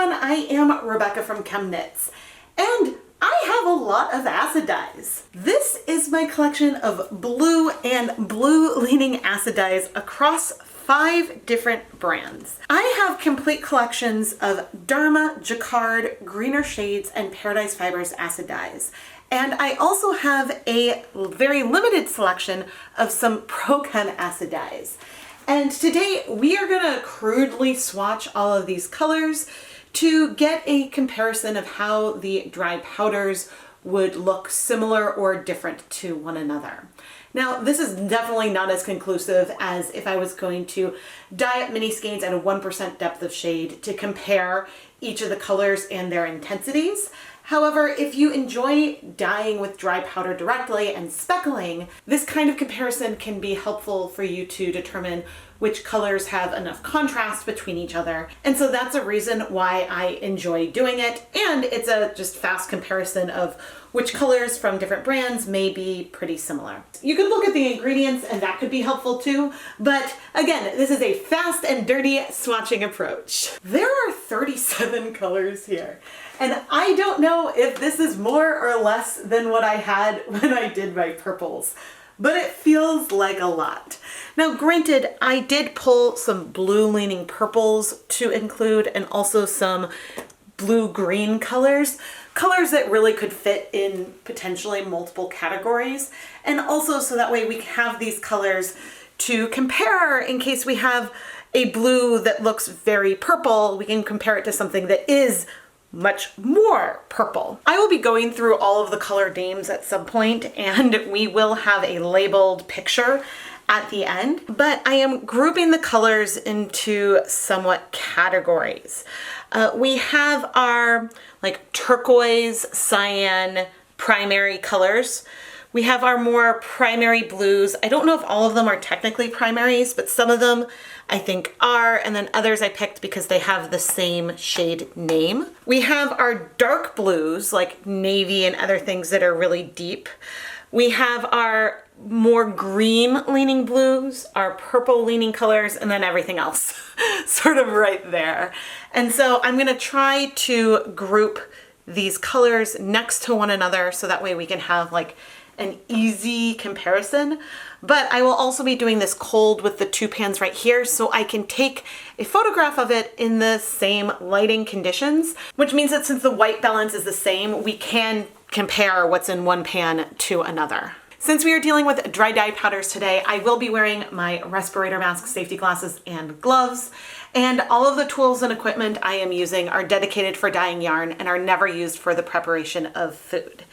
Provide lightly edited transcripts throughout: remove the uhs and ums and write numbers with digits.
everyone, I am Rebecca from ChemKnits, and I have a lot of acid dyes. This is my collection of blue and blue-leaning acid dyes across 5 different brands. I have complete collections of Dharma, Jacquard, Greener Shades, and Paradise Fibers acid dyes. And I also have a very limited selection of some ProChem acid dyes. And today we are gonna crudely swatch all of these colors to get a comparison of how the dry powders would look similar or different to one another. Now, this is definitely not as conclusive as if I was going to dye up mini skeins at a 1% depth of shade to compare each of the colors and their intensities. However, if you enjoy dyeing with dry powder directly and speckling, this kind of comparison can be helpful for you to determine which colors have enough contrast between each other. And so that's a reason why I enjoy doing it. And it's a just fast comparison of which colors from different brands may be pretty similar. You could look at the ingredients and that could be helpful too. But again, this is a fast and dirty swatching approach. There are 37 colors here. And I don't know if this is more or less than what I had when I did my purples, but it feels like a lot. Now granted, I did pull some blue-leaning purples to include and also some blue-green colors that really could fit in potentially multiple categories. And also so that way we have these colors to compare in case we have a blue that looks very purple, we can compare it to something that is much more purple. I will be going through all of the color names at some point and we will have a labeled picture at the end, but I am grouping the colors into somewhat categories. We have our like turquoise, cyan, primary colors. We have our more primary blues. I don't know if all of them are technically primaries, but some of them I think are, and then others I picked because they have the same shade name. We have our dark blues, like navy and other things that are really deep. We have our more green leaning blues, our purple leaning colors, and then everything else sort of right there. And so I'm gonna try to group these colors next to one another so that way we can have like an easy comparison. But I will also be doing this cold with the 2 pans right here so I can take a photograph of it in the same lighting conditions, which means that since the white balance is the same, we can compare what's in one pan to another. Since we are dealing with dry dye powders today, I will be wearing my respirator mask, safety glasses, and gloves. And all of the tools and equipment I am using are dedicated for dyeing yarn and are never used for the preparation of food.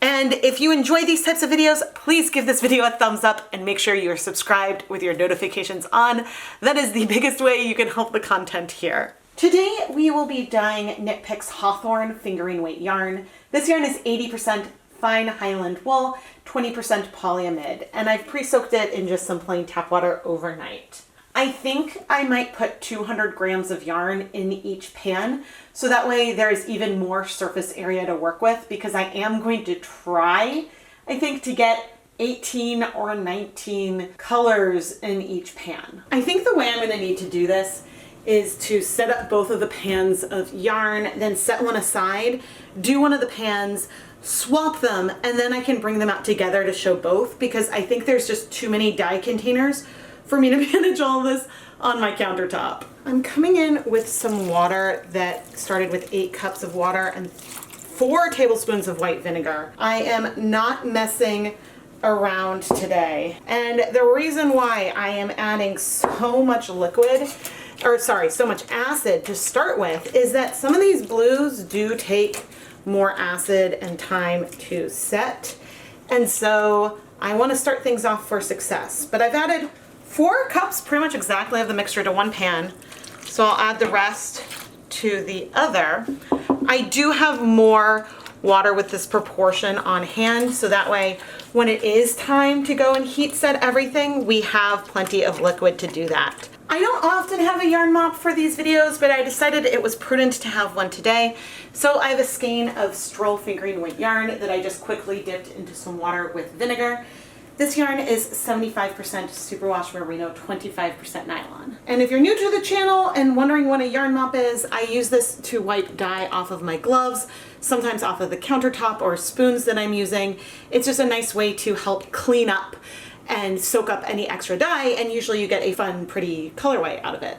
And if you enjoy these types of videos, please give this video a thumbs up and make sure you are subscribed with your notifications on. That is the biggest way you can help the content here. Today, we will be dyeing KntiPicks Hawthorne fingering weight yarn. This yarn is 80% fine Highland wool, 20% polyamide, and I've pre-soaked it in just some plain tap water overnight. I think I might put 200 grams of yarn in each pan, so that way there is even more surface area to work with, because I am going to try, I think, to get 18 or 19 colors in each pan. I think the way I'm gonna need to do this is to set up both of the pans of yarn, then set one aside, do one of the pans, swap them, and then I can bring them out together to show both, because I think there's just too many dye containers for me to manage all of this on my countertop. I'm coming in with some water that started with 8 cups of water and 4 tablespoons of white vinegar. I am not messing around today. And the reason why I am adding so much liquid, or sorry, so much acid to start with, is that some of these blues do take more acid and time to set. And so I want to start things off for success. But I've added 4 cups pretty much exactly of the mixture to one pan. So I'll add the rest to the other. I do have more water with this proportion on hand, so that way when it is time to go and heat set everything, we have plenty of liquid to do that. I don't often have a yarn mop for these videos, but I decided it was prudent to have one today. So I have a skein of Stroll fingering weight yarn that I just quickly dipped into some water with vinegar. This yarn is 75% superwash merino, 25% nylon. And if you're new to the channel and wondering what a yarn mop is, I use this to wipe dye off of my gloves, sometimes off of the countertop or spoons that I'm using. It's just a nice way to help clean up and soak up any extra dye, and usually you get a fun, pretty colorway out of it.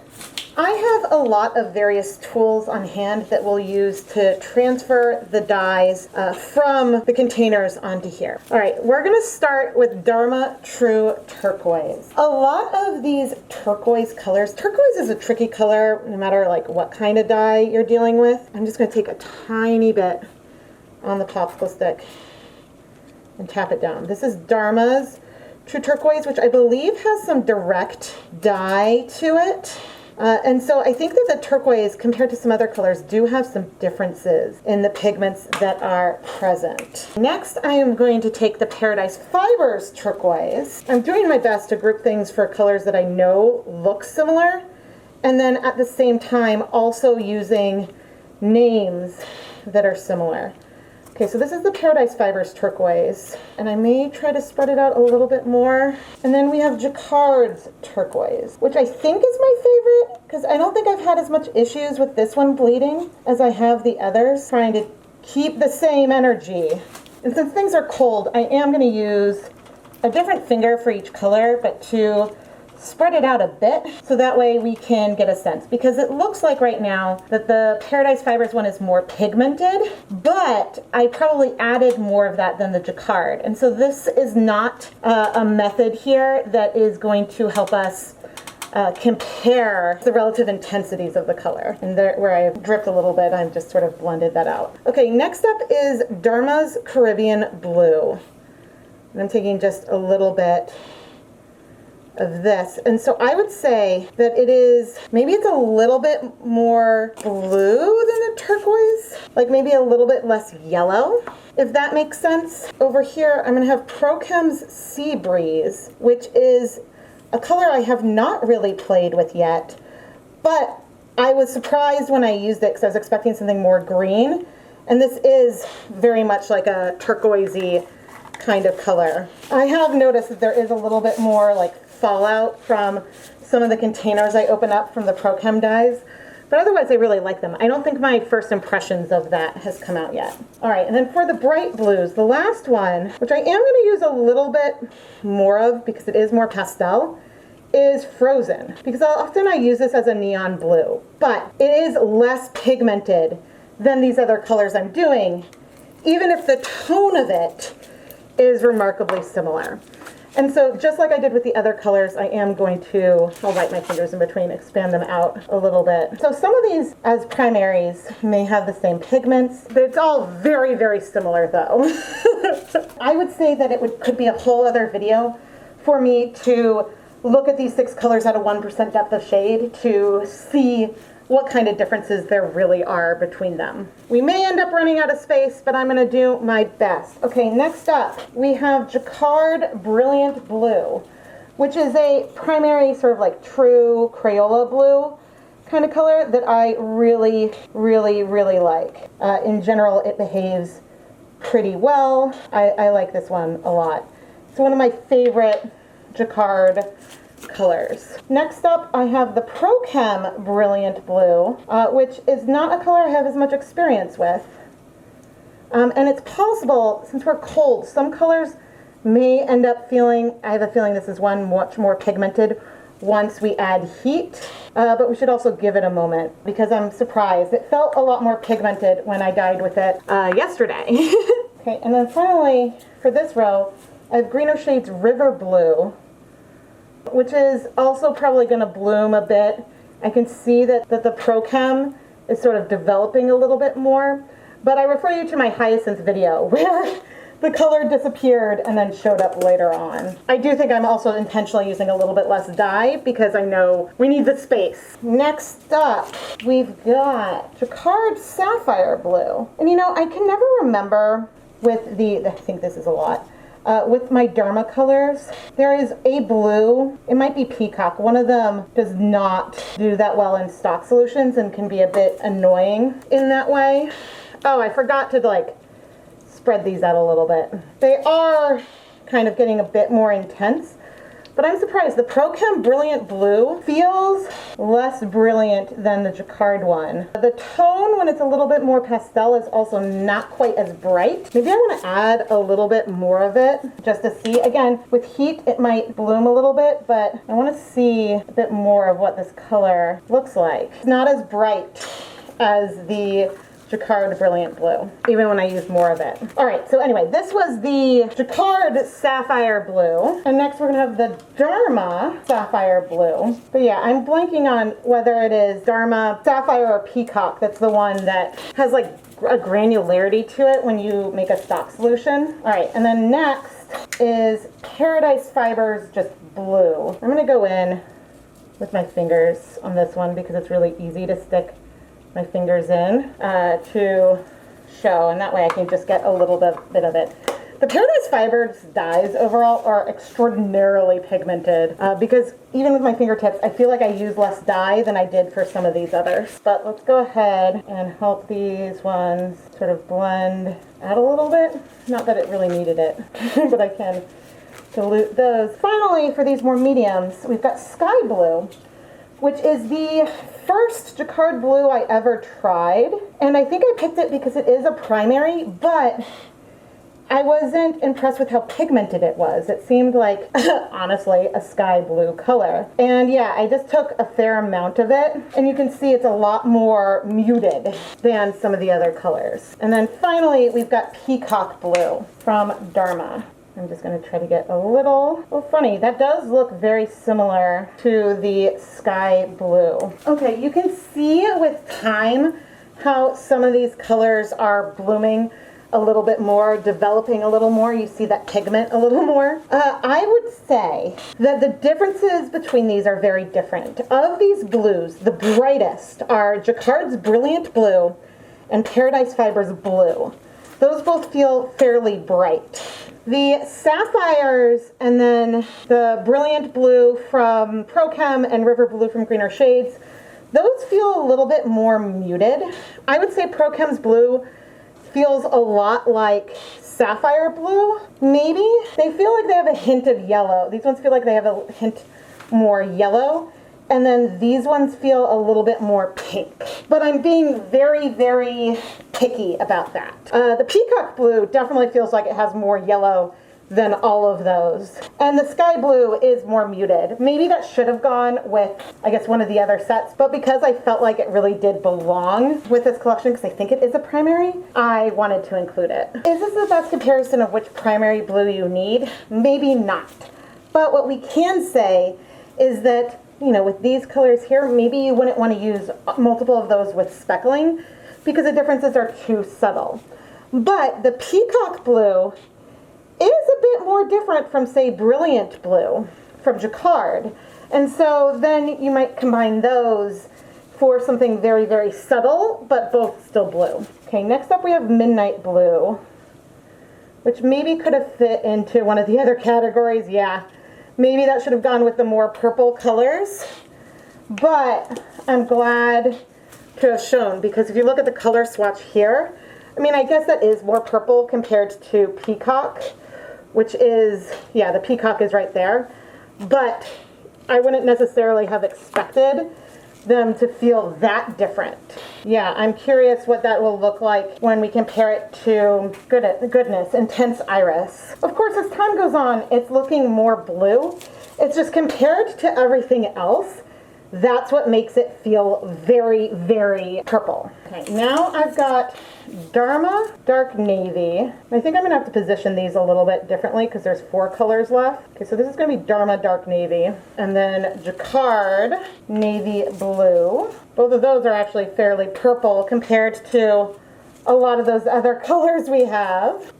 I have a lot of various tools on hand that we'll use to transfer the dyes from the containers onto here. All right, we're gonna start with Dharma True Turquoise. A lot of these turquoise colors, turquoise is a tricky color no matter like what kind of dye you're dealing with. I'm just gonna take a tiny bit on the popsicle stick and tap it down. This is Dharma's True Turquoise, which I believe has some direct dye to it. And so I think that the turquoise, compared to some other colors, do have some differences in the pigments that are present. Next, I am going to take the Paradise Fibers Turquoise. I'm doing my best to group things for colors that I know look similar, and then at the same time also using names that are similar. Okay, so this is the Paradise Fibers Turquoise, and I may try to spread it out a little bit more. And then we have Jacquard's Turquoise, which I think is my favorite, because I don't think I've had as much issues with this one bleeding as I have the others, trying to keep the same energy. And since things are cold, I am going to use a different finger for each color, but to spread it out a bit so that way we can get a sense, because it looks like right now that the Paradise Fibers one is more pigmented, but I probably added more of that than the Jacquard, and so this is not a method here that is going to help us compare the relative intensities of the color. And there, where I dripped a little bit, I've just sort of blended that out. Okay, next up is Dharma's Carribean Blue, and I'm taking just a little bit of this, and so I would say that it is, maybe it's a little bit more blue than the turquoise, like maybe a little bit less yellow, if that makes sense. Over here I'm going to have ProChem Sea Breeze, which is a color I have not really played with yet, but I was surprised when I used it because I was expecting something more green, and this is very much like a turquoisey kind of color. I have noticed that there is a little bit more like fallout from some of the containers I open up from the ProChem dyes, but otherwise I really like them. I don't think my first impressions of that has come out yet. All right, and then for the bright blues, the last one, which I am going to use a little bit more of because it is more pastel, is Frozen, because often I use this as a neon blue, but it is less pigmented than these other colors I'm doing, even if the tone of it is remarkably similar. And so just like I did with the other colors, I am going to, I'll wipe my fingers in between, expand them out a little bit. So some of these as primaries may have the same pigments, but it's all very, very similar though. I would say that it could be a whole other video for me to look at these 6 colors at a 1% depth of shade to see what kind of differences there really are between them. We may end up running out of space, but I'm gonna do my best. Okay, next up, we have Jacquard Brilliant Blue, which is a primary sort of like true Crayola blue kind of color that I really, really, really like. In general, it behaves pretty well. I like this one a lot. It's one of my favorite Jacquard colors. Next up, I have the ProChem Brilliant Blue, which is not a color I have as much experience with. And it's possible, since we're cold, some colors may end up feeling, I have a feeling this is one much more pigmented once we add heat, but we should also give it a moment because I'm surprised. It felt a lot more pigmented when I dyed with it yesterday. Okay, and then finally, for this row, I have Green O'Shade's River Blue, which is also probably going to bloom a bit. I can see that the ProChem is sort of developing a little bit more, but I refer you to my hyacinth video where the color disappeared and then showed up later on. I do think I'm also intentionally using a little bit less dye because I know we need the space. Next up, we've got Jacquard Sapphire Blue. And you know, I can never remember with I think this is a lot, with my Dharma colors, there is a blue, it might be Peacock, one of them does not do that well in stock solutions and can be a bit annoying in that way. Oh, I forgot to like spread these out a little bit. They are kind of getting a bit more intense. But I'm surprised. The ProChem Brilliant Blue feels less brilliant than the Jacquard one. The tone, when it's a little bit more pastel, is also not quite as bright. Maybe I want to add a little bit more of it just to see. Again, with heat, it might bloom a little bit, but I want to see a bit more of what this color looks like. It's not as bright as the Jacquard Brilliant Blue, even when I use more of it. All right, so anyway, this was the Jacquard Sapphire Blue, and next we're gonna have the Dharma Sapphire Blue. But yeah, I'm blanking on whether it is Dharma Sapphire or Peacock. That's the one that has like a granularity to it when you make a stock solution. All right, and then next is Paradise Fibers Just Blue. I'm gonna go in with my fingers on this one because it's really easy to stick my fingers in to show, and that way I can just get a little bit of it. The Paradise Fibers dyes overall are extraordinarily pigmented because even with my fingertips, I feel like I use less dye than I did for some of these others. But let's go ahead and help these ones sort of blend out a little bit. Not that it really needed it, but I can dilute those. Finally, for these more mediums, we've got Sky Blue, which is the first Jacquard blue I ever tried. And I think I picked it because it is a primary, but I wasn't impressed with how pigmented it was. It seemed like, honestly, a sky blue color. And yeah, I just took a fair amount of it, and you can see it's a lot more muted than some of the other colors. And then finally, we've got Peacock Blue from Dharma. I'm just going to try to get a little, oh funny, that does look very similar to the sky blue. Okay, you can see with time how some of these colors are blooming a little bit more, developing a little more. You see that pigment a little more. I would say that the differences between these are very different. Of these blues, the brightest are Jacquard's Brilliant Blue and Paradise Fibers Blue. Those both feel fairly bright. The sapphires and then the Brilliant Blue from ProChem and River Blue from Greener Shades, those feel a little bit more muted. I would say ProChem's blue feels a lot like Sapphire Blue, maybe. They feel like they have a hint of yellow. These ones feel like they have a hint more yellow. And then these ones feel a little bit more pink. But I'm being very, very picky about that. The Peacock Blue definitely feels like it has more yellow than all of those. And the Sky Blue is more muted. Maybe that should have gone with, I guess, one of the other sets, but because I felt like it really did belong with this collection, because I think it is a primary, I wanted to include it. Is this the best comparison of which primary blue you need? Maybe not. But what we can say is that, you know, with these colors here, maybe you wouldn't want to use multiple of those with speckling because the differences are too subtle. But the Peacock Blue is a bit more different from, say, Brilliant Blue from Jacquard. And so then you might combine those for something very, very subtle, but both still blue. Okay, next up we have Midnight Blue, which maybe could have fit into one of the other categories, yeah. Maybe that should have gone with the more purple colors, but I'm glad to have shown, because if you look at the color swatch here, I mean, I guess that is more purple compared to Peacock, which is, yeah, the Peacock is right there, but I wouldn't necessarily have expected them to feel that different. Yeah, I'm curious what that will look like when we compare it to, goodness, Intense Iris. Of course, as time goes on, it's looking more blue. It's just compared to everything else, that's what makes it feel very, very purple. Okay, now I've got Dharma Dark Navy. I think I'm gonna have to position these a little bit differently because there's 4 colors left. Okay, so this is gonna be Dharma Dark Navy, and then Jacquard Navy Blue. Both of those are actually fairly purple compared to a lot of those other colors we have.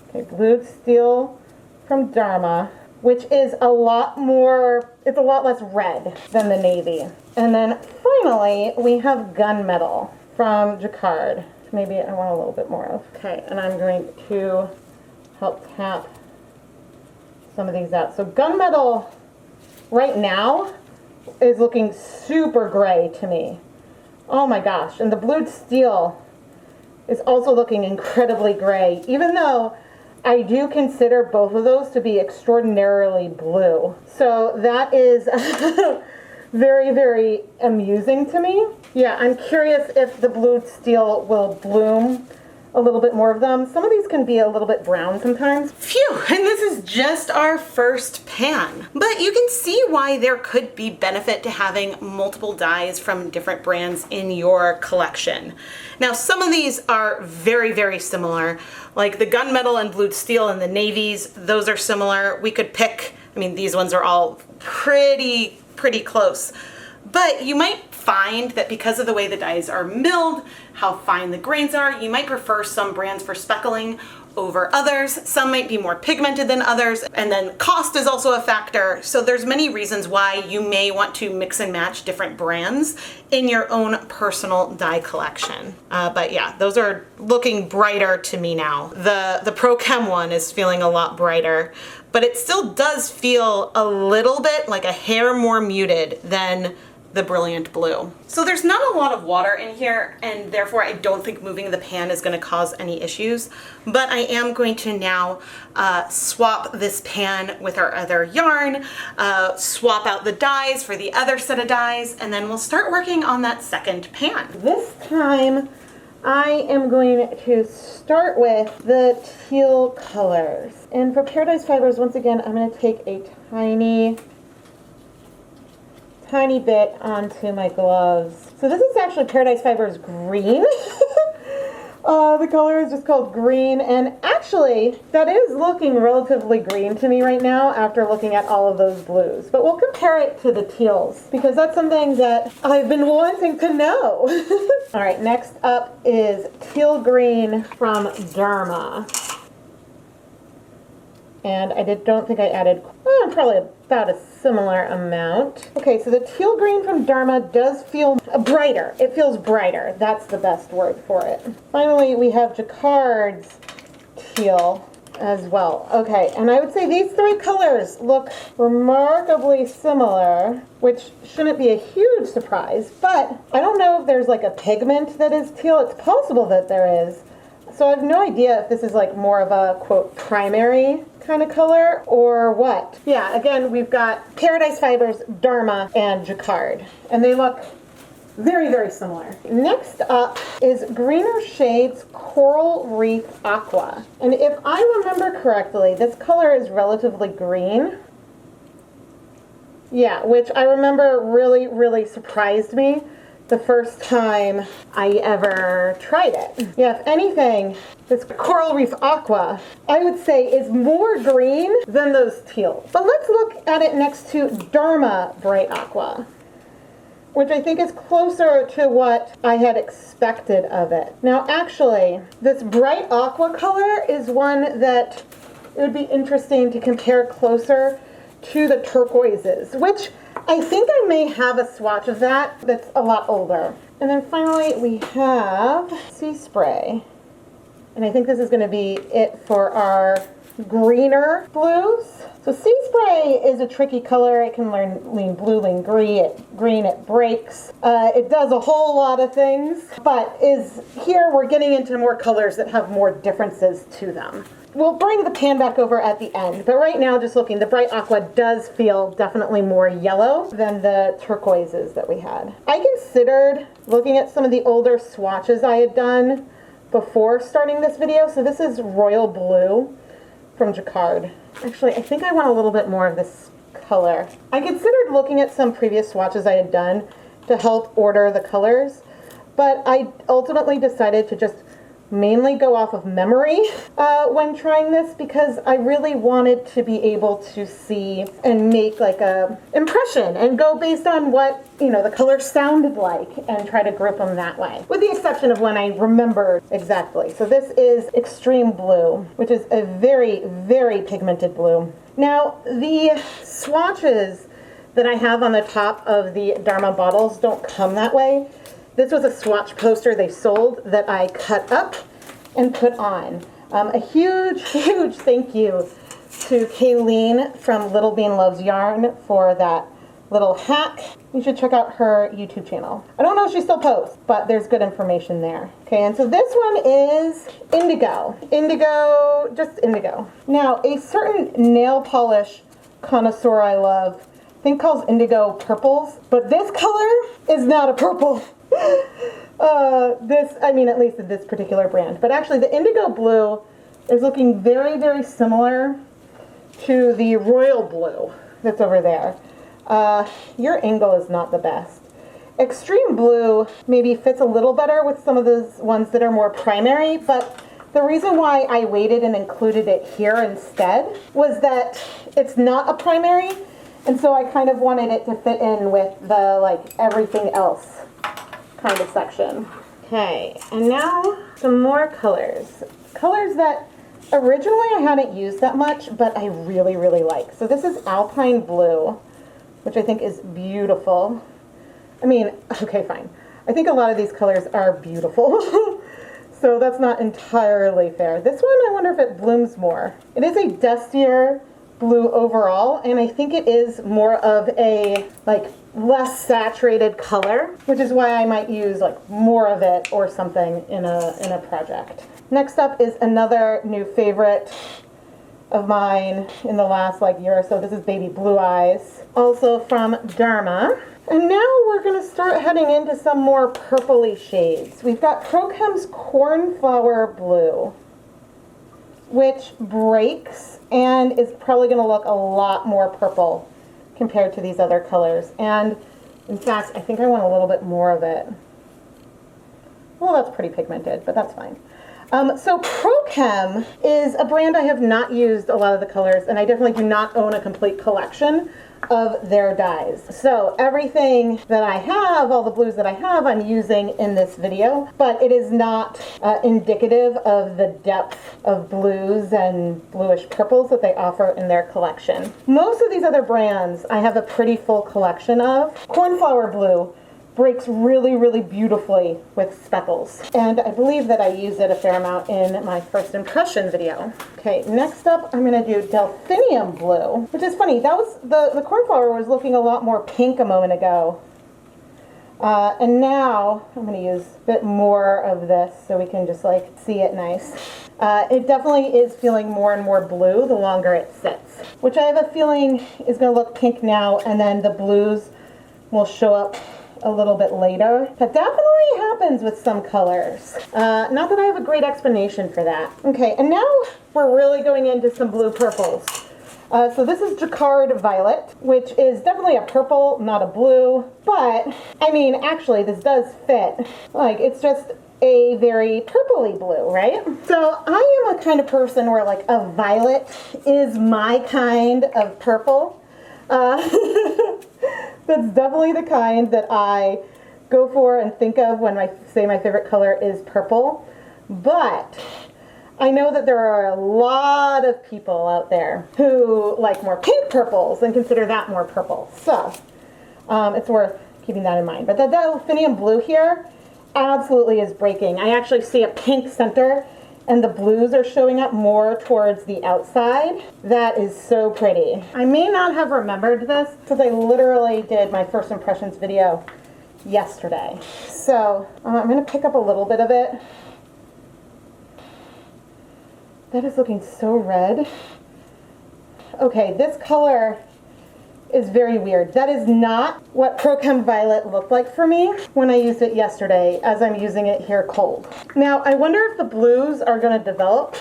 Okay, Blue Steel from Dharma, which is a lot more, it's a lot less red than the navy. And then finally, we have Gunmetal from Jacquard. Maybe I want a little bit more of. Okay, and I'm going to help tap some of these out. So Gunmetal right now is looking super gray to me. Oh my gosh, and the Blued Steel is also looking incredibly gray, even though I do consider both of those to be extraordinarily blue. So that is very, very amusing to me. Yeah, I'm curious if the blued steel will bloom a little bit more of them. Some of these can be a little bit brown sometimes. Phew, and this is just our first pan. But you can see why there could be benefit to having multiple dyes from different brands in your collection. Now, some of these are very, very similar, like the gunmetal and blued steel and the navies. Those are similar. We could pick, I mean, these ones are all pretty close. But you might find that because of the way the dyes are milled, how fine the grains are, you might prefer some brands for speckling over others. Some might be more pigmented than others, and then cost is also a factor. So there's many reasons why you may want to mix and match different brands in your own personal dye collection. But yeah, those are looking brighter to me now. The ProChem one is feeling a lot brighter, but it still does feel a little bit like a hair more muted than the brilliant blue. So there's not a lot of water in here, and therefore I don't think moving the pan is going to cause any issues, but I am going to now swap this pan with our other yarn, swap out the dyes for the other set of dyes, and then we'll start working on that second pan. This time I am going to start with the teal colors. And for Paradise Fibers, once again, I'm going to take a tiny bit onto my gloves. So this is actually Paradise Fibers green. The color is just called green, and actually that is looking relatively green to me right now after looking at all of those blues. But we'll compare it to the teals because that's something that I've been wanting to know. All right, next up is teal green from Dharma. And I don't think I added, probably about a similar amount. Okay, so the teal green from Dharma does feel brighter. It feels brighter. That's the best word for it. Finally, we have Jacquard's teal as well. Okay, and I would say these three colors look remarkably similar, which shouldn't be a huge surprise, but I don't know if there's like a pigment that is teal. It's possible that there is. So I have no idea if this is like more of a, quote, primary kind of color or what. Yeah, again, we've got Paradise Fibers, Dharma, and Jacquard, and they look very, very similar. Next up is Greener Shades Coral Reef Aqua. And if I remember correctly, this color is relatively green. Yeah, which I remember really, really surprised me the first time I ever tried it. Yeah, if anything, this Coral Reef Aqua, I would say, is more green than those teals. But let's look at it next to Dharma Bright Aqua, which I think is closer to what I had expected of it. Now, actually, this bright aqua color is one that it would be interesting to compare closer to the turquoises, which I think I may have a swatch of that's a lot older. And then finally we have Sea Spray. And I think this is going to be it for our greener blues. So Sea Spray is a tricky color. It can lean blue, lean green, it breaks. It does a whole lot of things, but here we're getting into more colors that have more differences to them. We'll bring the pan back over at the end, but right now, just looking, the bright aqua does feel definitely more yellow than the turquoises that we had. I considered looking at some of the older swatches I had done before starting this video. So this is Royal Blue from Jacquard. Actually, I think I want a little bit more of this color. I considered looking at some previous swatches I had done to help order the colors, but I ultimately decided to just mainly go off of memory when trying this, because I really wanted to be able to see and make like a impression and go based on what, the color sounded like and try to group them that way, with the exception of when I remembered exactly. So this is Extreme Blue, which is a very, very pigmented blue. Now, the swatches that I have on the top of the Dharma bottles don't come that way. This was a swatch poster they sold that I cut up and put on. A huge, huge thank you to Kayleen from Little Bean Loves Yarn for that little hack, you should check out her YouTube channel. I don't know if she still posts, but there's good information there. Okay, and so this one is indigo. Indigo, just indigo. Now, a certain nail polish connoisseur I love, I think calls indigo purples, but this color is not a purple. I mean, at least in this particular brand. But actually, the indigo blue is looking very, very similar to the royal blue that's over there. Your angle is not the best. Extreme blue maybe fits a little better with some of those ones that are more primary, but the reason why I waited and included it here instead was that it's not a primary, and so I kind of wanted it to fit in with the like everything else kind of section. Okay, and now some more colors. Colors that originally I hadn't used that much, but I really, really like. So this is Alpine Blue, which I think is beautiful. I mean, okay, fine. I think a lot of these colors are beautiful. So that's not entirely fair. This one, I wonder if it blooms more. It is a dustier blue overall, and I think it is more of a like less saturated color, which is why I might use like more of it or something in a project. Next up is another new favorite of mine in the last like year or so. This is Baby Blue Eyes, also from Dharma. And now we're going to start heading into some more purpley shades. We've got ProChem's Cornflower Blue, which breaks and is probably going to look a lot more purple compared to these other colors. And in fact, I think I want a little bit more of it. Well, that's pretty pigmented, but that's fine. So ProChem is a brand I have not used a lot of the colors, and I definitely do not own a complete collection of their dyes. So everything that I have, all the blues that I have, I'm using in this video, but it is not indicative of the depth of blues and bluish purples that they offer in their collection. Most of these other brands I have a pretty full collection of. Cornflower Blue breaks really, really beautifully with speckles. And I believe that I used it a fair amount in my first impression video. Okay, next up I'm gonna do Delphinium Blue, which is funny. That was, the cornflower was looking a lot more pink a moment ago. And now I'm gonna use a bit more of this so we can just like see it nice. It definitely is feeling more and more blue the longer it sits, which I have a feeling is gonna look pink now, and then the blues will show up a little bit later. That definitely happens with some colors. Not that I have a great explanation for that. Okay, and now we're really going into some blue purples. So this is Jacquard Violet, which is definitely a purple, not a blue, but I mean, actually this does fit. Like, it's just a very purpley blue, right? So I am a kind of person where like a violet is my kind of purple. That's definitely the kind that I go for and think of when I say my favorite color is purple. But I know that there are a lot of people out there who like more pink purples and consider that more purple. So it's worth keeping that in mind. But the Delphinium Blue here absolutely is breaking. I actually see a pink center, and the blues are showing up more towards the outside. That is so pretty. I may not have remembered this because I literally did my first impressions video yesterday. So I'm gonna pick up a little bit of it. That is looking so red. Okay, this color is very weird. That is not what ProChem Violet looked like for me when I used it yesterday, as I'm using it here cold. Now, I wonder if the blues are gonna develop,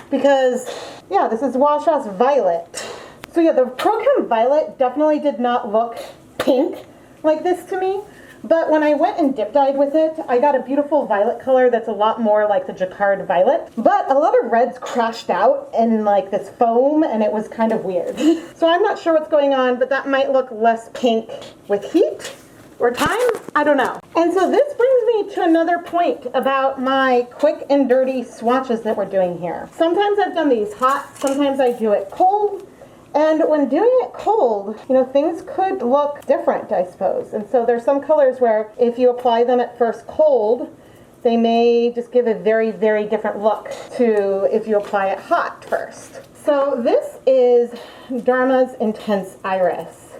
because, yeah, this is Wash-House Violet. So yeah, the ProChem Violet definitely did not look pink like this to me, but when I went and dip dyed with it, I got a beautiful violet color that's a lot more like the Jacquard Violet, but a lot of reds crashed out in like this foam, and it was kind of weird. So I'm not sure what's going on, but that might look less pink with heat or time, I don't know. And so this brings me to another point about my quick and dirty swatches that we're doing here. Sometimes I've done these hot, sometimes I do it cold. And when doing it cold, you know, things could look different, I suppose. And so there's some colors where if you apply them at first cold, they may just give a very, very different look to if you apply it hot first. So this is Dharma's Intense Iris.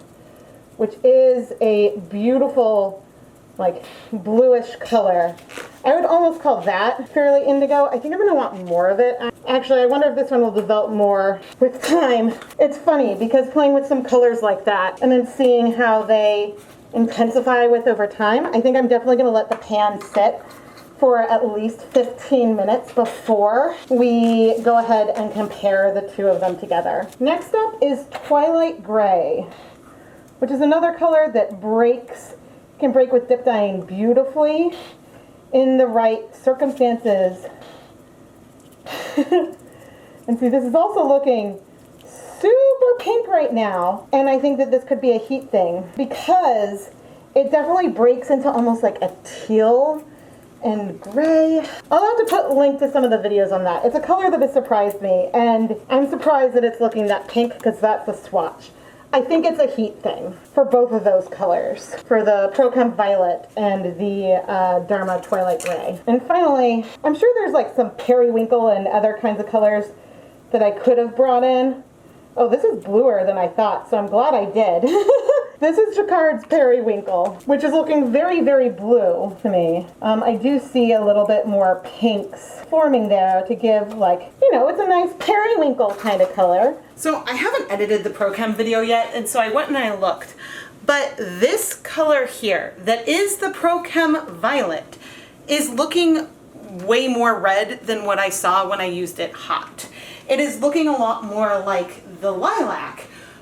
which is a beautiful, like, bluish color. I would almost call that fairly indigo. I think I'm gonna want more of it. Actually, I wonder if this one will develop more with time. It's funny because playing with some colors like that and then seeing how they intensify with over time, I think I'm definitely gonna let the pan sit for at least 15 minutes before we go ahead and compare the two of them together. Next up is Twilight Gray, which is another color that can break with dip dyeing beautifully in the right circumstances. And see, this is also looking super pink right now, and I think that this could be a heat thing because it definitely breaks into almost like a teal and gray. I'll have to put a link to some of the videos on that. It's a color that has surprised me, and I'm surprised that it's looking that pink because that's a swatch. I think it's a heat thing for both of those colors, for the ProChem Violet and the Dharma Twilight Gray. And finally, I'm sure there's like some periwinkle and other kinds of colors that I could have brought in. Oh, this is bluer than I thought, so I'm glad I did. This is Jacquard's Periwinkle, which is looking very, very blue to me. I do see a little bit more pinks forming there to give, like, you know, it's a nice periwinkle kind of color. So I haven't edited the ProChem video yet, and so I went and I looked. But this color here, that is the ProChem Violet, is looking way more red than what I saw when I used it hot. It is looking a lot more like the lilac,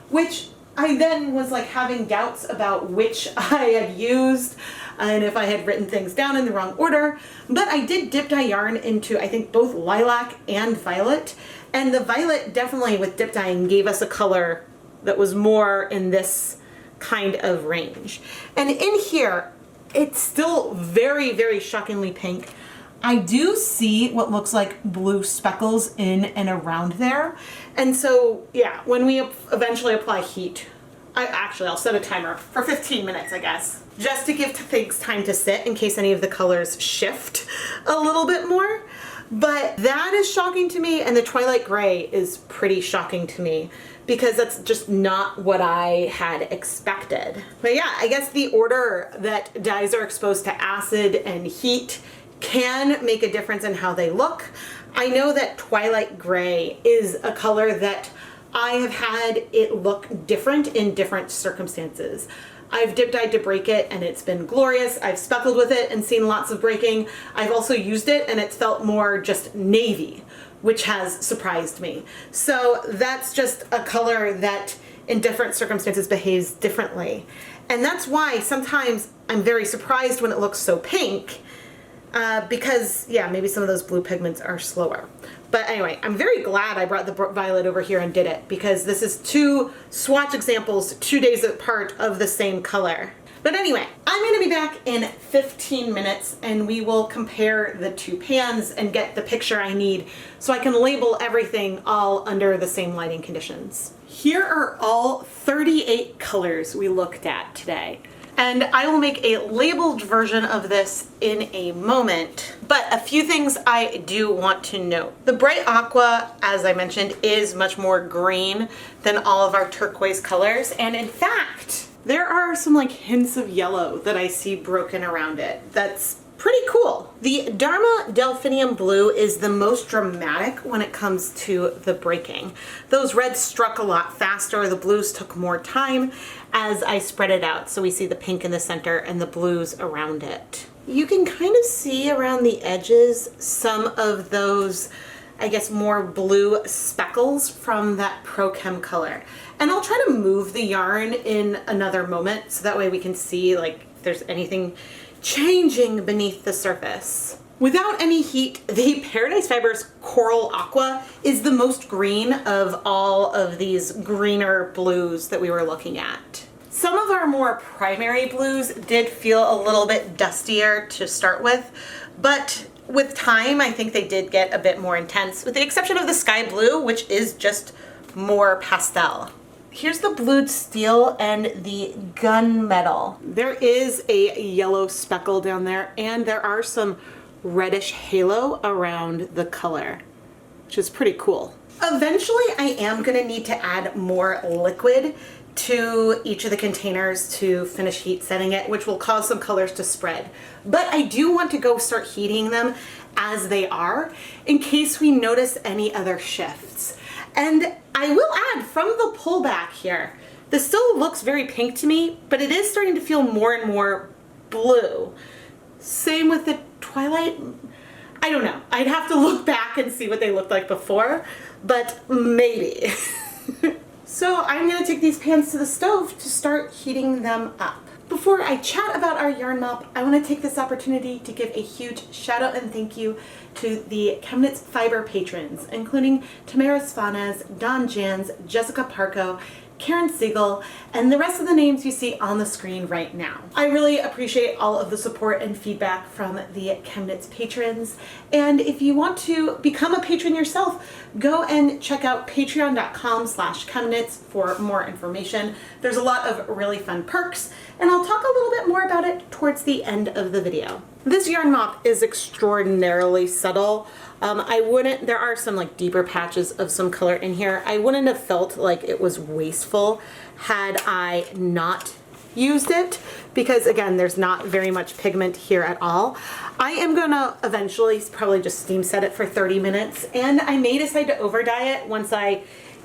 which I then was like having doubts about which I had used and if I had written things down in the wrong order. But I did dip dye yarn into, I think, both lilac and violet. And the violet definitely with dip dyeing gave us a color that was more in this kind of range. And in here, it's still very, very shockingly pink. I do see what looks like blue speckles in and around there. And so, yeah, when we eventually apply heat, I'll set a timer for 15 minutes, I guess, just to give things time to sit in case any of the colors shift a little bit more. But that is shocking to me, and the Twilight Gray is pretty shocking to me because that's just not what I had expected. But yeah, I guess the order that dyes are exposed to acid and heat can make a difference in how they look. I know that Twilight Gray is a color that I have had it look different in different circumstances. I've dip dyed to break it and it's been glorious. I've speckled with it and seen lots of breaking. I've also used it and it's felt more just navy, which has surprised me. So that's just a color that in different circumstances behaves differently. And that's why sometimes I'm very surprised when it looks so pink. Because, yeah, maybe some of those blue pigments are slower. But anyway, I'm very glad I brought the violet over here and did it because this is two swatch examples 2 days apart of the same color. But anyway, I'm going to be back in 15 minutes and we will compare the two pans and get the picture I need so I can label everything all under the same lighting conditions. Here are all 38 colors we looked at today. And I will make a labeled version of this in a moment. But a few things I do want to note. The bright aqua, as I mentioned, is much more green than all of our turquoise colors. And in fact, there are some like hints of yellow that I see broken around it. That's pretty cool. The Dharma Delphinium Blue is the most dramatic when it comes to the breaking. Those reds struck a lot faster, the blues took more time as I spread it out. So we see the pink in the center and the blues around it. You can kind of see around the edges some of those, I guess, more blue speckles from that ProChem color. And I'll try to move the yarn in another moment so that way we can see like if there's anything changing beneath the surface. Without any heat, the Paradise Fibers Coral Aqua is the most green of all of these greener blues that we were looking at. Some of our more primary blues did feel a little bit dustier to start with, but with time, I think they did get a bit more intense, with the exception of the Sky Blue, which is just more pastel. Here's the blued steel and the gunmetal. There is a yellow speckle down there, and there are some reddish halo around the color, which is pretty cool. Eventually, I am gonna need to add more liquid to each of the containers to finish heat setting it, which will cause some colors to spread. But I do want to go start heating them as they are in case we notice any other shifts. And I will add, from the pullback here, this still looks very pink to me, but it is starting to feel more and more blue. Same with the Twilight. I don't know. I'd have to look back and see what they looked like before, but maybe. So I'm gonna take these pans to the stove to start heating them up. Before I chat about our yarn mop, I want to take this opportunity to give a huge shout out and thank you to the ChemKnits Fiber patrons, including Tamara Svanes, Don Jans, Jessica Parco, Karen Siegel, and the rest of the names you see on the screen right now. I really appreciate all of the support and feedback from the ChemKnits patrons. And if you want to become a patron yourself, go and check out patreon.com/ChemKnits for more information. There's a lot of really fun perks, and I'll talk a little bit more about it towards the end of the video. This yarn mop is extraordinarily subtle. There are some like deeper patches of some color in here. I wouldn't have felt like it was wasteful had I not used it, because again, there's not very much pigment here at all. I am gonna eventually probably just steam set it for 30 minutes, and I may decide to over dye it once I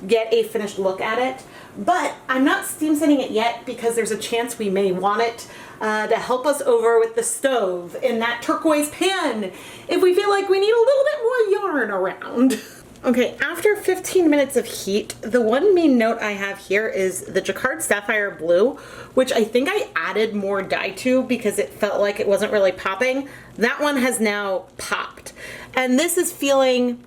get a finished look at it, but I'm not steam setting it yet because there's a chance we may want it to help us over with the stove in that turquoise pan if we feel like we need a little bit more yarn around. Okay, after 15 minutes of heat, the one main note I have here is the Jacquard Sapphire Blue, which I think I added more dye to because it felt like it wasn't really popping. That one has now popped. And this is feeling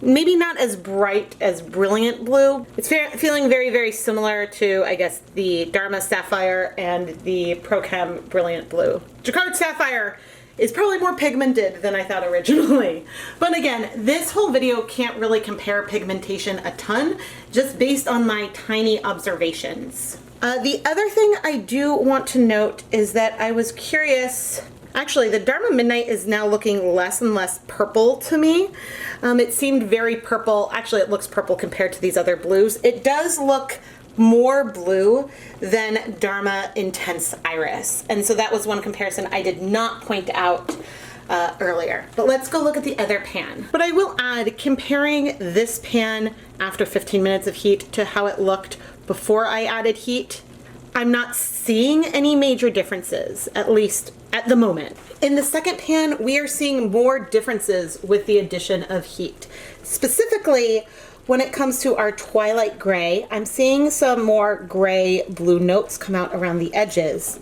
maybe not as bright as Brilliant Blue. It's feeling very, very similar to, I guess, the Dharma Sapphire and the ProChem Brilliant Blue. Jacquard Sapphire is probably more pigmented than I thought originally. But again, this whole video can't really compare pigmentation a ton, just based on my tiny observations. The other thing I do want to note is that I was curious. Actually, the Dharma Midnight is now looking less and less purple to me. It seemed very purple. Actually, it looks purple compared to these other blues. It does look more blue than Dharma Intense Iris. And so that was one comparison I did not point out earlier. But let's go look at the other pan. But I will add, comparing this pan after 15 minutes of heat to how it looked before I added heat, I'm not seeing any major differences, at least at the moment. In the second pan, we are seeing more differences with the addition of heat. Specifically, when it comes to our Twilight Gray, I'm seeing some more gray blue notes come out around the edges.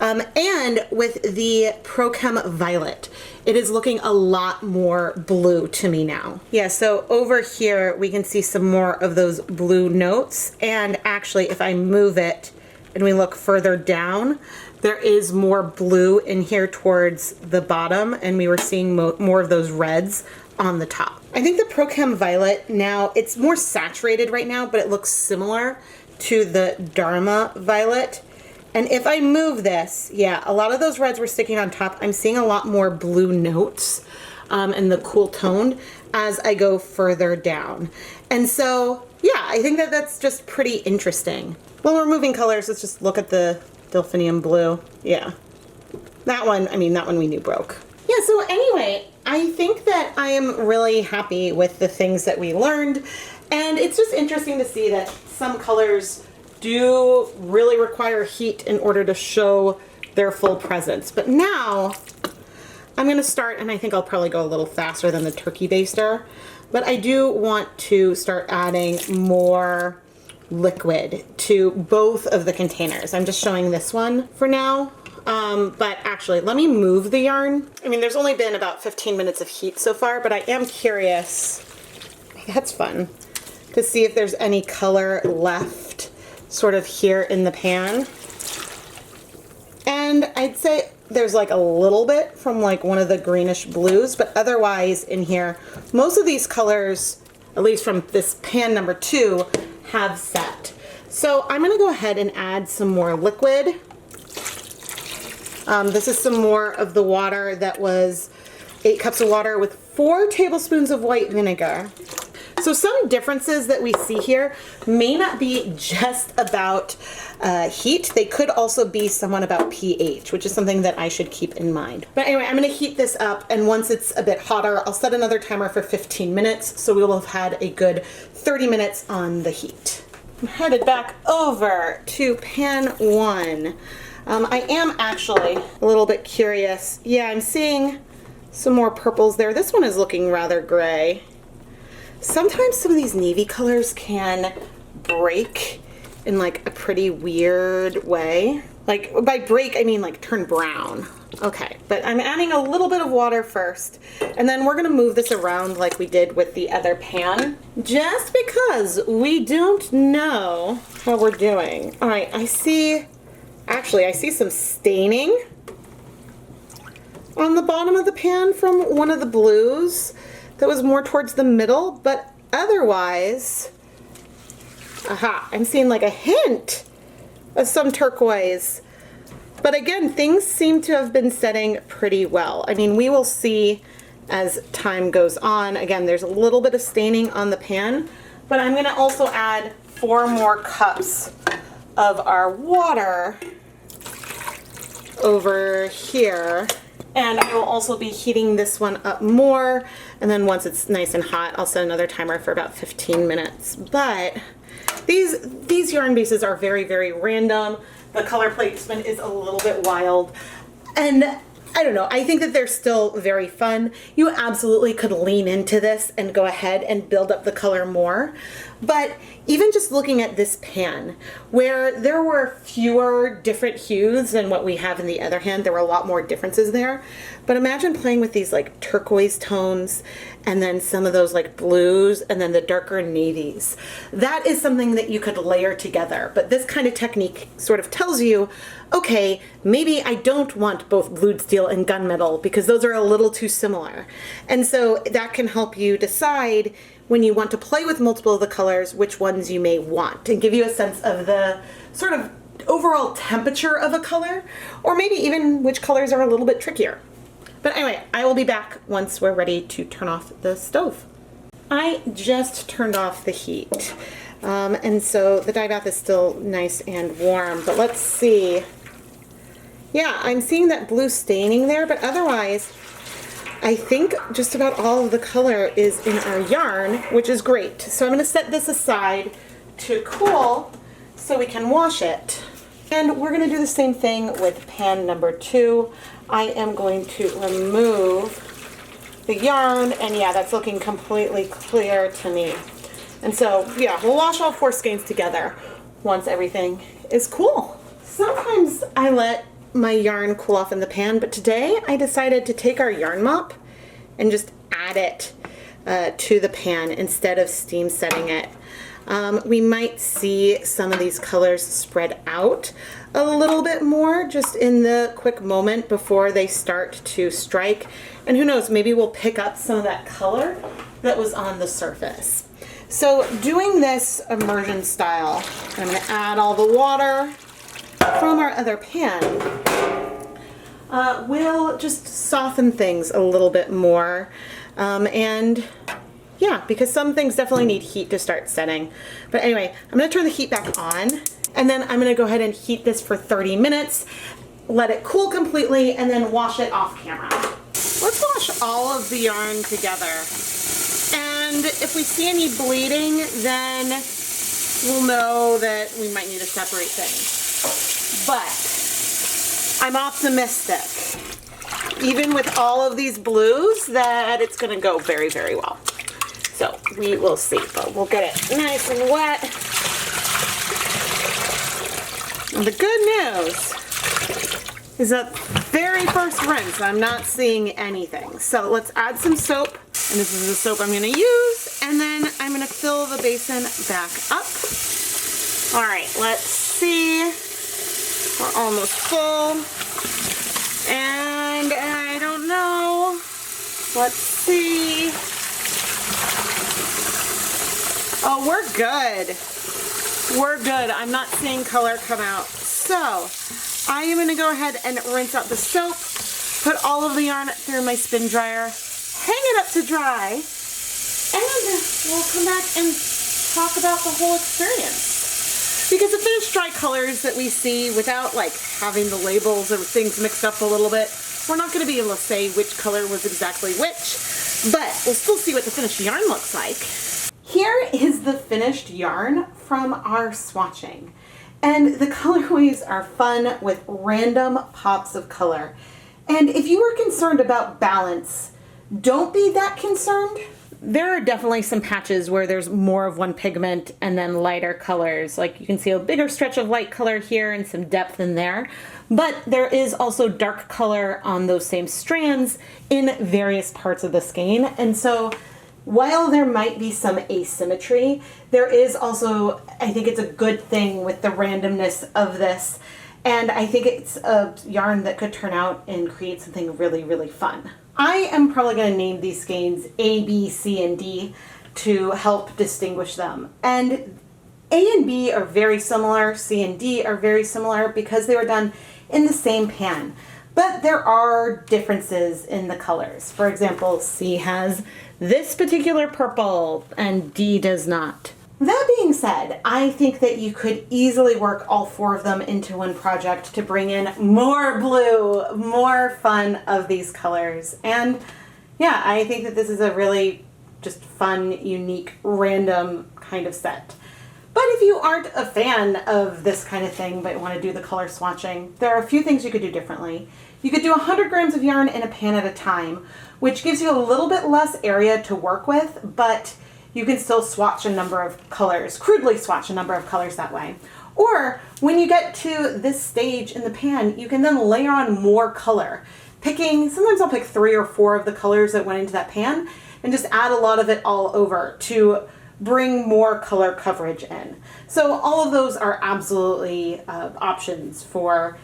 And with the ProChem Violet, it is looking a lot more blue to me now. Yeah, so over here, we can see some more of those blue notes. And actually, if I move it, and we look further down, there is more blue in here towards the bottom, and we were seeing more of those reds on the top. I think the ProChem Violet now, it's more saturated right now, but it looks similar to the Dharma Violet. And if I move this, yeah, a lot of those reds were sticking on top. I'm seeing a lot more blue notes and the cool toned as I go further down. And so, yeah, I think that that's just pretty interesting. When we're moving colors, let's just look at the Delphinium Blue. Yeah, that one we knew broke. Yeah, so anyway, I think that I am really happy with the things that we learned. And it's just interesting to see that some colors do really require heat in order to show their full presence. But now I'm gonna start, and I think I'll probably go a little faster than the turkey baster, but I do want to start adding more liquid to both of the containers. I'm just showing this one for now. But actually, let me move the yarn. I mean, there's only been about 15 minutes of heat so far, but I am curious, that's fun, to see if there's any color left sort of here in the pan. And I'd say there's like a little bit from like one of the greenish blues, but otherwise in here, most of these colors, at least from this pan number 2, have set. So I'm gonna go ahead and add some more liquid. This is some more of the water that was 8 cups of water with 4 tablespoons of white vinegar. So some differences that we see here may not be just about heat. They could also be somewhat about pH, which is something that I should keep in mind. But anyway, I'm gonna heat this up, and once it's a bit hotter, I'll set another timer for 15 minutes, so we will have had a good 30 minutes on the heat. I'm headed back over to pan 1. I am actually a little bit curious. Yeah, I'm seeing some more purples there. This one is looking rather gray. Sometimes some of these navy colors can break in like a pretty weird way. Like by break, I mean like turn brown. Okay, but I'm adding a little bit of water first, and then we're gonna move this around like we did with the other pan, just because we don't know how we're doing. All right, I see some staining on the bottom of the pan from one of the blues that was more towards the middle, but otherwise, aha, I'm seeing like a hint of some turquoise. But again, things seem to have been setting pretty well. I mean, we will see as time goes on. Again, there's a little bit of staining on the pan, but I'm gonna also add 4 more cups of our water over here. And I will also be heating this one up more, and then once it's nice and hot, I'll set another timer for about 15 minutes. But these yarn bases are very, very random. The color placement is a little bit wild, and I don't know, I think that they're still very fun. You absolutely could lean into this and go ahead and build up the color more. But even just looking at this pan, where there were fewer different hues than what we have in the other hand, there were a lot more differences there. But imagine playing with these like turquoise tones, and then some of those like blues, and then the darker navies. That is something that you could layer together. But this kind of technique sort of tells you, okay, maybe I don't want both blued steel and gunmetal because those are a little too similar. And so that can help you decide when you want to play with multiple of the colors, which ones you may want, and give you a sense of the sort of overall temperature of a color, or maybe even which colors are a little bit trickier. But anyway, I will be back once we're ready to turn off the stove. I just turned off the heat, and so the dye bath is still nice and warm, but let's see. Yeah, I'm seeing that blue staining there, but otherwise, I think just about all of the color is in our yarn, which is great. So I'm gonna set this aside to cool so we can wash it. And we're gonna do the same thing with pan number 2. I am going to remove the yarn, and yeah, that's looking completely clear to me. And so, yeah, we'll wash all 4 skeins together once everything is cool. Sometimes I let my yarn cool off in the pan, but today I decided to take our yarn mop and just add it to the pan instead of steam setting it. We might see some of these colors spread out a little bit more just in the quick moment before they start to strike. And who knows, maybe we'll pick up some of that color that was on the surface. So doing this immersion style, I'm gonna add all the water from our other pan. Will just soften things a little bit more. And yeah, because some things definitely need heat to start setting. But anyway, I'm gonna turn the heat back on, and then I'm gonna go ahead and heat this for 30 minutes, let it cool completely, and then wash it off camera. Let's wash all of the yarn together. And if we see any bleeding, then we'll know that we might need to separate things. But I'm optimistic, even with all of these blues, that it's gonna go very, very well. So we will see, but we'll get it nice and wet. And the good news is that very first rinse, I'm not seeing anything. So let's add some soap, and this is the soap I'm gonna use, and then I'm gonna fill the basin back up. All right, let's see. We're almost full, and I don't know. Let's see. Oh, we're good. We're good. I'm not seeing color come out. So I am gonna go ahead and rinse out the soap, put all of the yarn through my spin dryer, hang it up to dry, And we'll come back and talk about the whole experience. Because the finished dry colors that we see, without like having the labels or things mixed up a little bit, we're not going to be able to say which color was exactly which, but we'll still see what the finished yarn looks like. Here is the finished yarn from our swatching. And the colorways are fun with random pops of color. And if you were concerned about balance, don't be that concerned. There are definitely some patches where there's more of one pigment and then lighter colors. Like you can see a bigger stretch of light color here and some depth in there. But there is also dark color on those same strands in various parts of the skein. And so while there might be some asymmetry, there is also, I think it's a good thing with the randomness of this. And I think it's a yarn that could turn out and create something really, really fun. I am probably going to name these skeins A, B, C, and D to help distinguish them. And A and B are very similar, C and D are very similar because they were done in the same pan. But there are differences in the colors. For example, C has this particular purple and D does not. That being said, I think that you could easily work all four of them into one project to bring in more blue, more fun of these colors. And yeah, I think that this is a really just fun, unique, random kind of set. But if you aren't a fan of this kind of thing but want to do the color swatching, there are a few things you could do differently. You could do 100 grams of yarn in a pan at a time, which gives you a little bit less area to work with, but you can still swatch a number of colors, crudely swatch a number of colors that way. Or when you get to this stage in the pan, you can then layer on more color. Sometimes I'll pick 3 or 4 of the colors that went into that pan and just add a lot of it all over to bring more color coverage in. So all of those are absolutely options for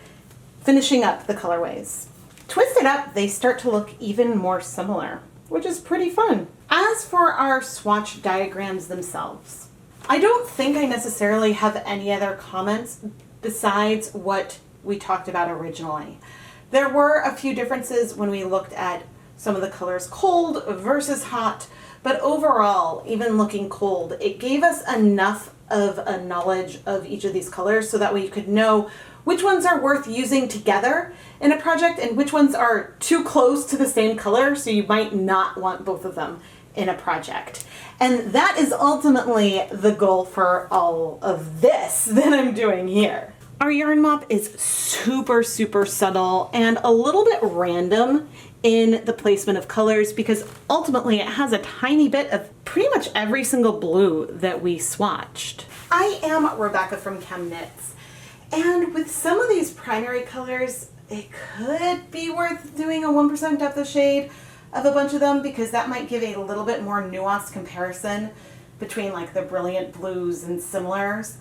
finishing up the colorways. Twisted up, they start to look even more similar, which is pretty fun. As for our swatch diagrams themselves, I don't think I necessarily have any other comments besides what we talked about originally. There were a few differences when we looked at some of the colors cold versus hot, but overall, even looking cold, it gave us enough of a knowledge of each of these colors so that way you could know which ones are worth using together in a project and which ones are too close to the same color, so you might not want both of them in a project. And that is ultimately the goal for all of this that I'm doing here. Our yarn mop is super, super subtle and a little bit random in the placement of colors because ultimately it has a tiny bit of pretty much every single blue that we swatched. I am Rebecca from ChemKnits, and with some of these primary colors, it could be worth doing a 1% depth of shade of a bunch of them because that might give a little bit more nuanced comparison between like the brilliant blues and similars,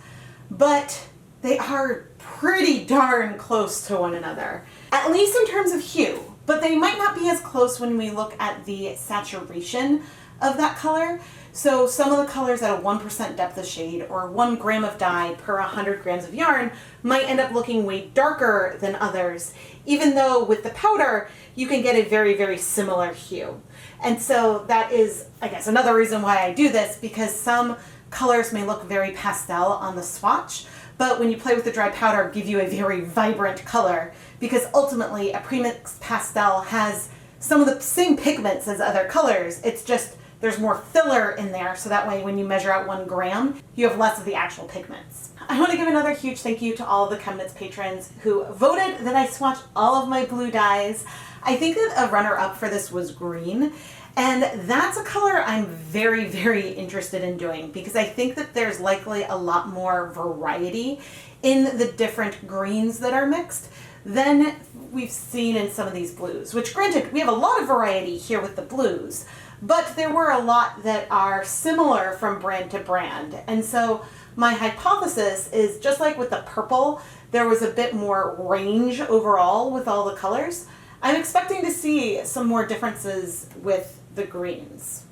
but they are pretty darn close to one another, at least in terms of hue, but they might not be as close when we look at the saturation of that color. So some of the colors at a 1% depth of shade or 1 gram of dye per 100 grams of yarn might end up looking way darker than others, even though with the powder, you can get a very, very similar hue. And so that is, I guess, another reason why I do this, because some colors may look very pastel on the swatch, but when you play with the dry powder, give you a very vibrant color, because ultimately a premixed pastel has some of the same pigments as other colors. It's just there's more filler in there, so that way when you measure out 1 gram, you have less of the actual pigments. I want to give another huge thank you to all of the ChemKnits patrons who voted that I swatch all of my blue dyes. I think that a runner-up for this was green, and that's a color I'm very, very interested in doing because I think that there's likely a lot more variety in the different greens that are mixed than we've seen in some of these blues, which granted, we have a lot of variety here with the blues, but there were a lot that are similar from brand to brand. And so my hypothesis is just like with the purple, there was a bit more range overall with all the colors. I'm expecting to see some more differences with the greens.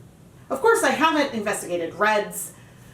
Of course, I haven't investigated reds.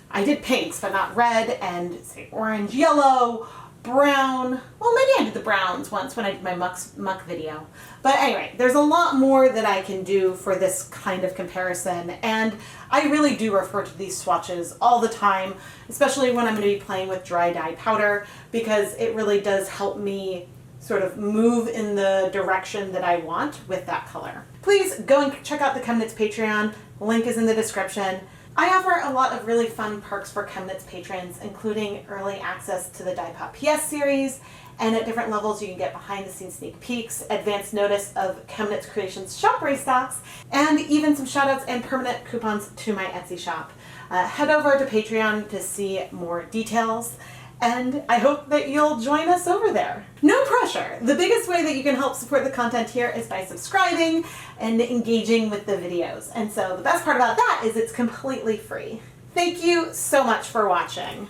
I did pinks, but not red, and say orange, yellow, brown. Well, maybe I did the browns once when I did my muck video. But anyway, there's a lot more that I can do for this kind of comparison, and I really do refer to these swatches all the time, especially when I'm going to be playing with dry dye powder, because it really does help me sort of move in the direction that I want with that color. Please go and check out the ChemKnits Patreon. Link is in the description. I offer a lot of really fun perks for ChemKnits patrons, including early access to the DyepotPS series, and at different levels you can get behind the scenes sneak peeks, advance notice of ChemKnits Creations shop restocks, and even some shoutouts and permanent coupons to my Etsy shop. Head over to Patreon to see more details, and I hope that you'll join us over there. No pressure. The biggest way that you can help support the content here is by subscribing and engaging with the videos. And so the best part about that is it's completely free. Thank you so much for watching.